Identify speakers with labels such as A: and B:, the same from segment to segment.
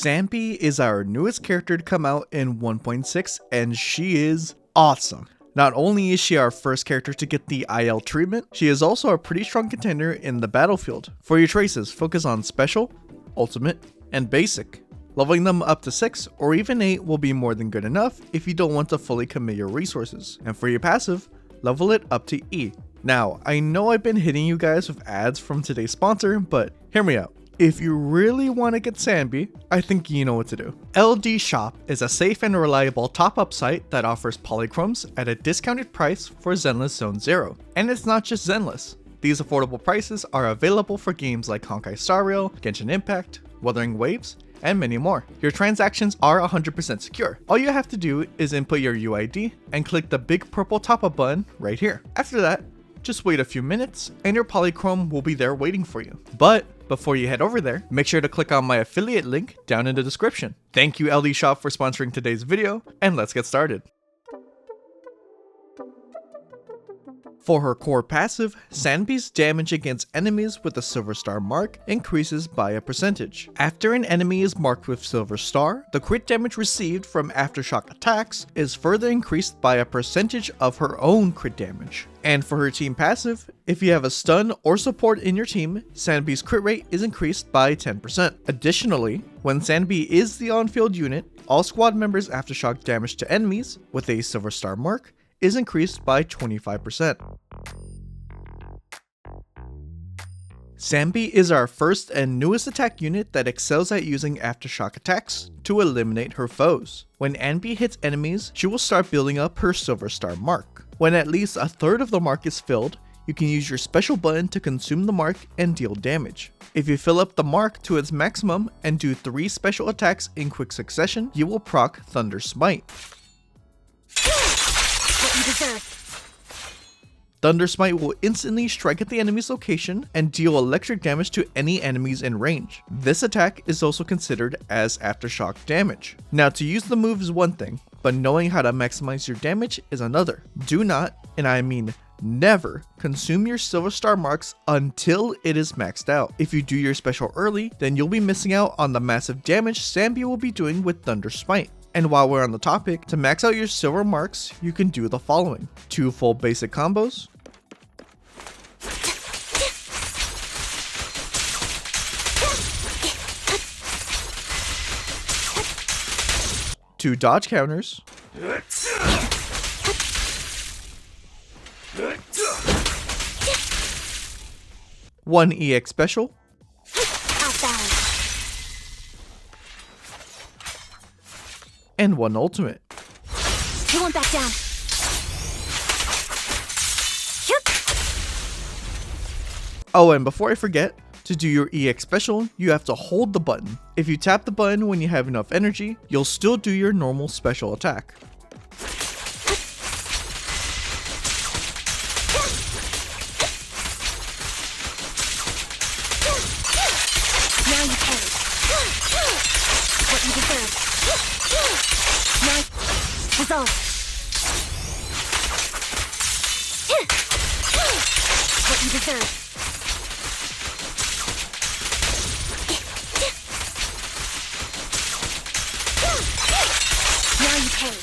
A: Sanby is our newest character to come out in 1.6 and she is awesome. Not only is she our first character to get the IL treatment, she is also a pretty strong contender in the battlefield. For your traces, focus on Special, Ultimate, and Basic. Leveling them up to 6 or even 8 will be more than good enough if you don't want to fully commit your resources. And for your passive, level it up to E. Now, I know I've been hitting you guys with ads from today's sponsor, but hear me out. If you really want to get Sanby, I think you know what to do. LDShop is a safe and reliable top-up site that offers polychromes at a discounted price for Zenless Zone 0. And it's not just Zenless. These affordable prices are available for games like Honkai Star Rail, Genshin Impact, Wuthering Waves, and many more. Your transactions are 100% secure. All you have to do is input your UID and click the big purple top-up button right here. After that, just wait a few minutes and your polychrome will be there waiting for you. But before you head over there, make sure to click on my affiliate link down in the description. Thank you LDShop for sponsoring today's video, and let's get started. For her core passive, Sanby's damage against enemies with the Silver Star mark increases by a percentage. After an enemy is marked with Silver Star, the crit damage received from aftershock attacks is further increased by a percentage of her own crit damage. And for her team passive, if you have a stun or support in your team, Sanby's crit rate is increased by 10%. Additionally, when Sanby is the on-field unit, all squad members' aftershock damage to enemies with a Silver Star mark is increased by 25%. Sanby is our first and newest attack unit that excels at using aftershock attacks to eliminate her foes. When anby hits enemies, she will start building up her Silver Star mark. When at least a third of the mark is filled, you can use your special button to consume the mark and deal damage. If you fill up the mark to its maximum and do 3 special attacks in quick succession, you will proc Thunder Smite. Thunder Smite will instantly strike at the enemy's location and deal electric damage to any enemies in range. This attack is also considered as aftershock damage. Now, to use the move is one thing, but knowing how to maximize your damage is another. Do not, and I mean never, consume your Silver Star marks until it is maxed out. If you do your special early, then you'll be missing out on the massive damage Sanby will be doing with Thunder Smite. And while we're on the topic, to max out your silver marks, you can do the following: 2 full basic combos, 2 dodge counters, 1 EX special, and 1 ultimate.
B: He won't back down.
A: Oh, and before I forget, to do your EX special, you have to hold the button. If you tap the button when you have enough energy, you'll still do your normal special attack.
B: Now you pay. What you deserve. Nice. Resolve. What you deserve. Now you pay.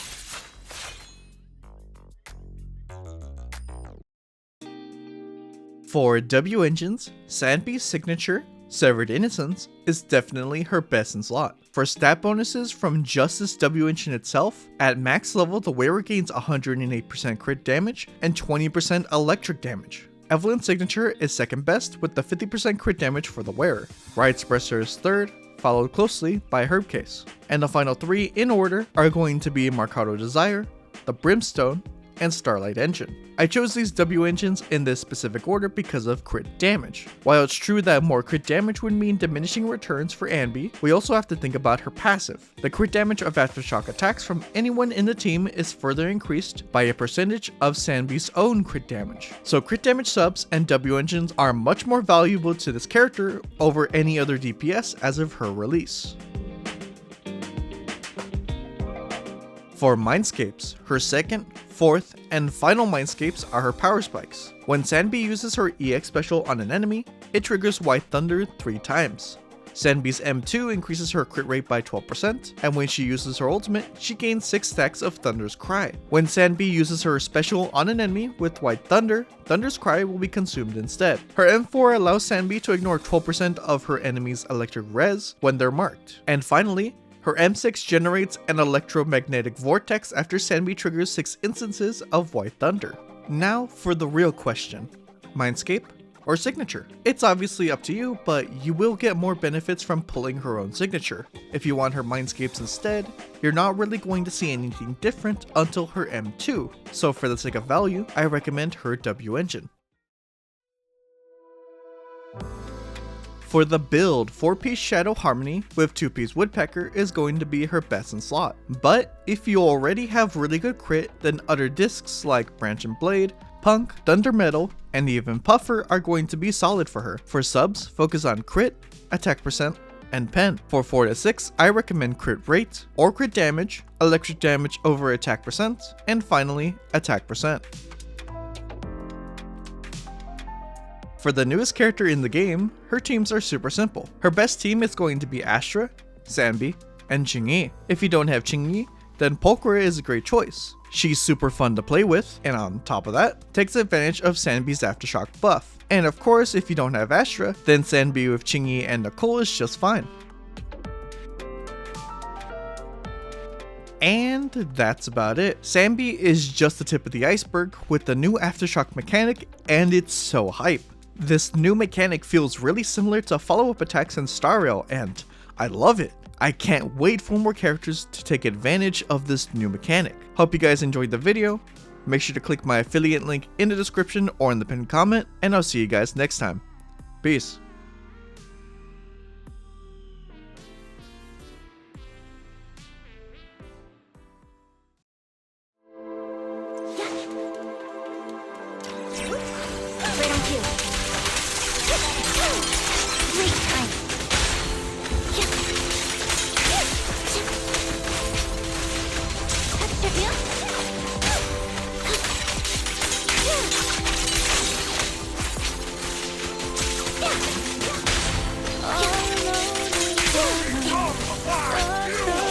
A: For W engines, Sanby's signature, Severed Innocence, is definitely her best in slot. For stat bonuses from just this W engine itself, at max level the wearer gains 108% crit damage and 20% electric damage. Evelyn's signature is second best with the 50% crit damage for the wearer. Riot's Suppressor is third, followed closely by Herbcase. And the final 3 in order are going to be Mercado Desire, the Brimstone, and Starlight Engine. I chose these W engines in this specific order because of crit damage. While it's true that more crit damage would mean diminishing returns for Anby, we also have to think about her passive. The crit damage of aftershock attacks from anyone in the team is further increased by a percentage of Sanby's own crit damage. So crit damage subs and W engines are much more valuable to this character over any other DPS as of her release. For Mindscapes, her second, fourth, and final Mindscapes are her power spikes. When Sanby uses her EX special on an enemy, it triggers White Thunder 3 times. Sanby's M2 increases her crit rate by 12%, and when she uses her ultimate, she gains 6 stacks of Thunder's Cry. When Sanby uses her special on an enemy with White Thunder, Thunder's Cry will be consumed instead. Her M4 allows Sanby to ignore 12% of her enemy's electric res when they're marked. And finally, her M6 generates an electromagnetic vortex after Sanby triggers 6 instances of White Thunder. Now for the real question, Mindscape or signature? It's obviously up to you, but you will get more benefits from pulling her own signature. If you want her Mindscapes instead, you're not really going to see anything different until her M2, so for the sake of value, I recommend her W engine. For the build, 4-piece Shadow Harmony with 2-piece Woodpecker is going to be her best in slot. But if you already have really good crit, then other discs like Branch and Blade, Punk, Thunder Metal, and even Puffer are going to be solid for her. For subs, focus on crit, attack percent, and pen. For 4 to 6, I recommend crit rate or crit damage, electric damage over attack percent, and finally, attack percent. For the newest character in the game, her teams are super simple. Her best team is going to be Astra, Sanby, and Chingyi. If you don't have Chingyi, then Pokora is a great choice. She's super fun to play with, and on top of that, takes advantage of Sanby's Aftershock buff. And of course, if you don't have Astra, then Sanby with Chingyi and Nicole is just fine. And that's about it. Sanby is just the tip of the iceberg with the new Aftershock mechanic, and it's so hype. This new mechanic feels really similar to follow-up attacks in Star Rail, and I love it. I can't wait for more characters to take advantage of this new mechanic. Hope you guys enjoyed the video. Make sure to click my affiliate link in the description or in the pinned comment, and I'll see you guys next time. Peace.
B: Right on cue. Great time.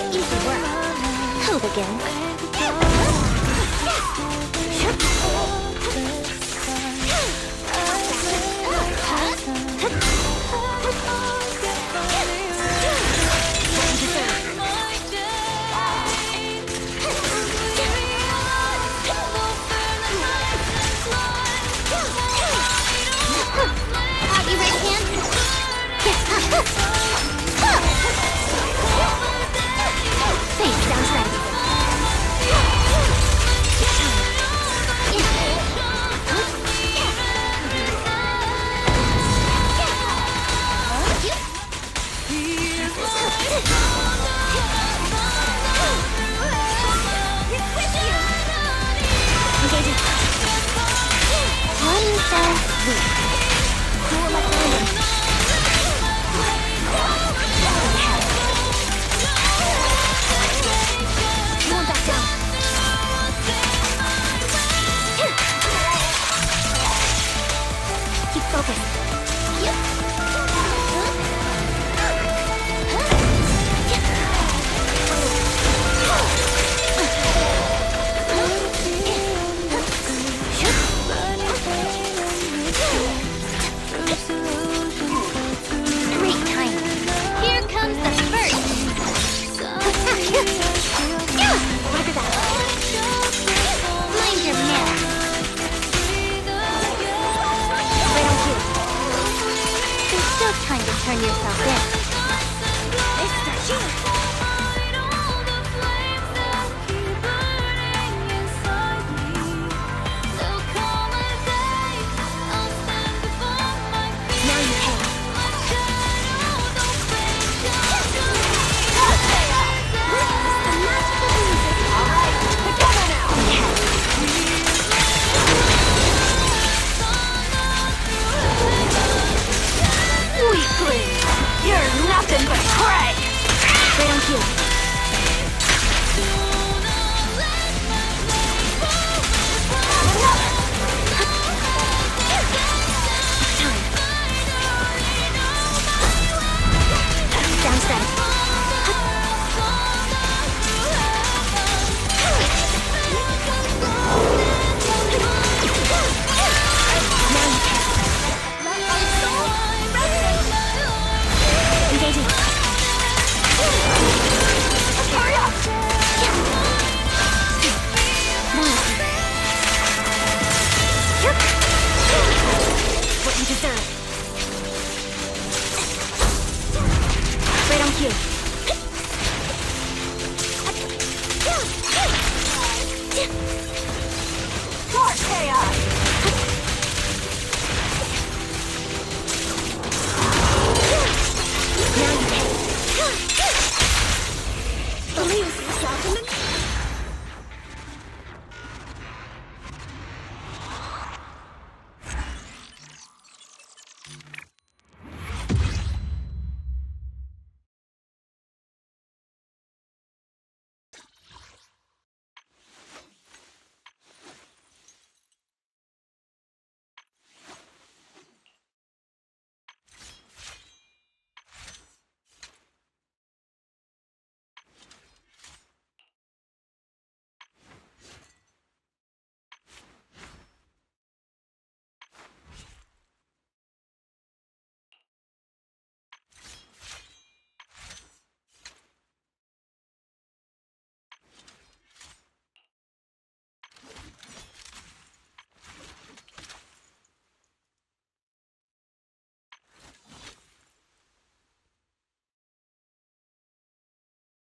B: Easy work. Hold again. Time to turn yourself in. Now you pay. Weakling! You're nothing but prey! Right on cue.